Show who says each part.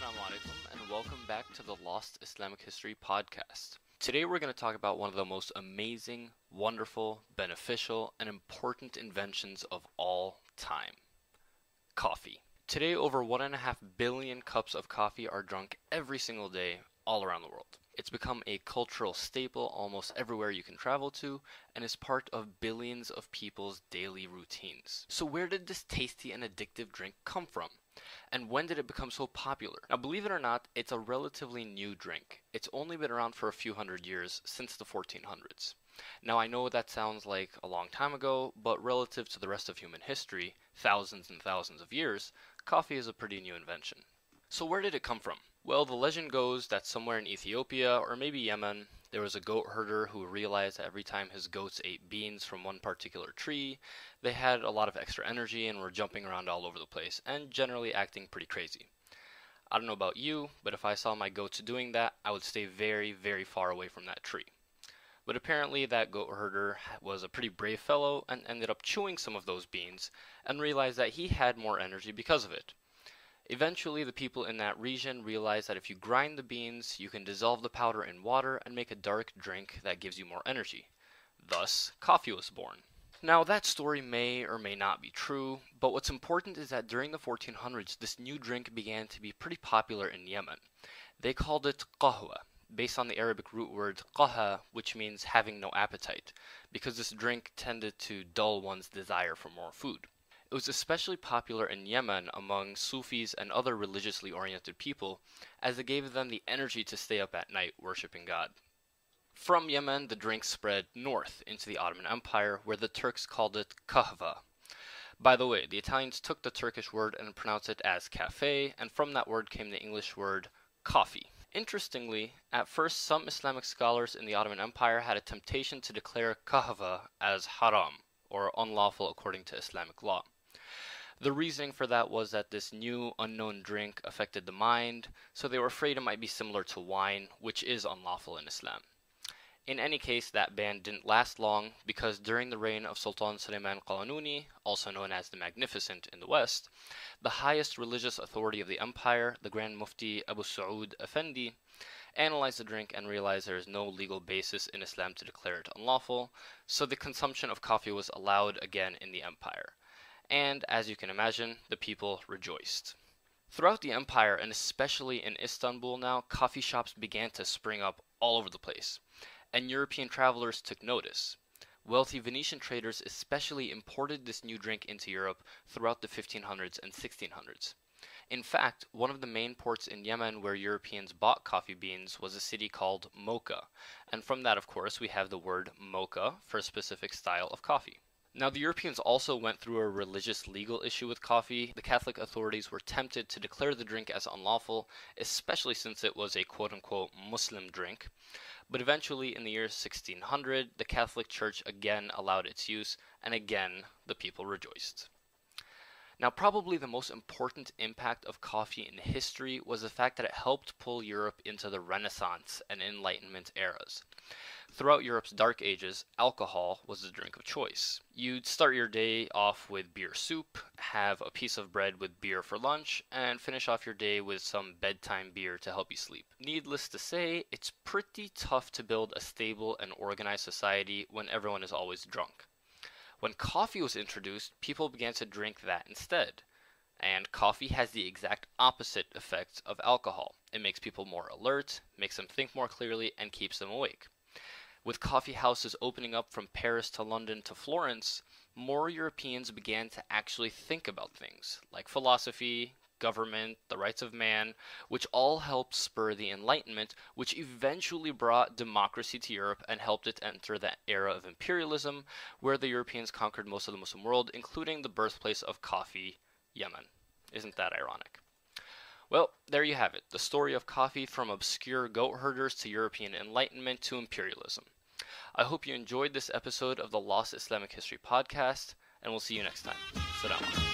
Speaker 1: Assalamu alaikum and welcome back to the Lost Islamic History podcast. Today we're going to talk about one of the most amazing, wonderful, beneficial, and important inventions of all time. Coffee. Today over 1.5 billion cups of coffee are drunk every single day all around the world. It's become a cultural staple almost everywhere you can travel to and is part of billions of people's daily routines. So where did this tasty and addictive drink come from? And when did it become so popular? Now, believe it or not, it's a relatively new drink. It's only been around for a few hundred years, since the 1400s. Now, I know that sounds like a long time ago, but relative to the rest of human history, thousands and thousands of years, coffee is a pretty new invention. So where did it come from? Well, the legend goes that somewhere in Ethiopia, or maybe Yemen, there was a goat herder who realized that every time his goats ate beans from one particular tree, they had a lot of extra energy and were jumping around all over the place, and generally acting pretty crazy. I don't know about you, but if I saw my goats doing that, I would stay very, very far away from that tree. But apparently that goat herder was a pretty brave fellow and ended up chewing some of those beans and realized that he had more energy because of it. Eventually, the people in that region realized that if you grind the beans, you can dissolve the powder in water and make a dark drink that gives you more energy. Thus, coffee was born. Now, that story may or may not be true, but what's important is that during the 1400s, this new drink began to be pretty popular in Yemen. They called it qahwa, based on the Arabic root word qaha, which means having no appetite, because this drink tended to dull one's desire for more food. It was especially popular in Yemen among Sufis and other religiously oriented people, as it gave them the energy to stay up at night worshipping God. From Yemen, the drink spread north into the Ottoman Empire, where the Turks called it kahva. By the way, the Italians took the Turkish word and pronounced it as cafe, and from that word came the English word coffee. Interestingly, at first some Islamic scholars in the Ottoman Empire had a temptation to declare kahva as haram, or unlawful according to Islamic law. The reasoning for that was that this new unknown drink affected the mind, so they were afraid it might be similar to wine, which is unlawful in Islam. In any case, that ban didn't last long, because during the reign of Sultan Suleiman Qalanuni, also known as the Magnificent in the West, the highest religious authority of the empire, the Grand Mufti Abu Saud Effendi, analyzed the drink and realized there is no legal basis in Islam to declare it unlawful, so the consumption of coffee was allowed again in the empire. And, as you can imagine, the people rejoiced. Throughout the empire, and especially in Istanbul now, coffee shops began to spring up all over the place, and European travelers took notice. Wealthy Venetian traders especially imported this new drink into Europe throughout the 1500s and 1600s. In fact, one of the main ports in Yemen where Europeans bought coffee beans was a city called Mocha, and from that, of course, we have the word mocha for a specific style of coffee. Now, the Europeans also went through a religious legal issue with coffee. The Catholic authorities were tempted to declare the drink as unlawful, especially since it was a quote-unquote Muslim drink. But eventually, in the year 1600, the Catholic Church again allowed its use, and again, the people rejoiced. Now, probably the most important impact of coffee in history was the fact that it helped pull Europe into the Renaissance and Enlightenment eras. Throughout Europe's Dark Ages, alcohol was the drink of choice. You'd start your day off with beer soup, have a piece of bread with beer for lunch, and finish off your day with some bedtime beer to help you sleep. Needless to say, it's pretty tough to build a stable and organized society when everyone is always drunk. When coffee was introduced, people began to drink that instead. And coffee has the exact opposite effect of alcohol. It makes people more alert, makes them think more clearly, and keeps them awake. With coffee houses opening up from Paris to London to Florence, more Europeans began to actually think about things like philosophy, government, the rights of man, which all helped spur the Enlightenment, which eventually brought democracy to Europe and helped it enter that era of imperialism, where the Europeans conquered most of the Muslim world, including the birthplace of coffee, Yemen. Isn't that ironic? Well, there you have it, the story of coffee from obscure goat herders to European Enlightenment to imperialism. I hope you enjoyed this episode of the Lost Islamic History podcast, and we'll see you next time. Salam.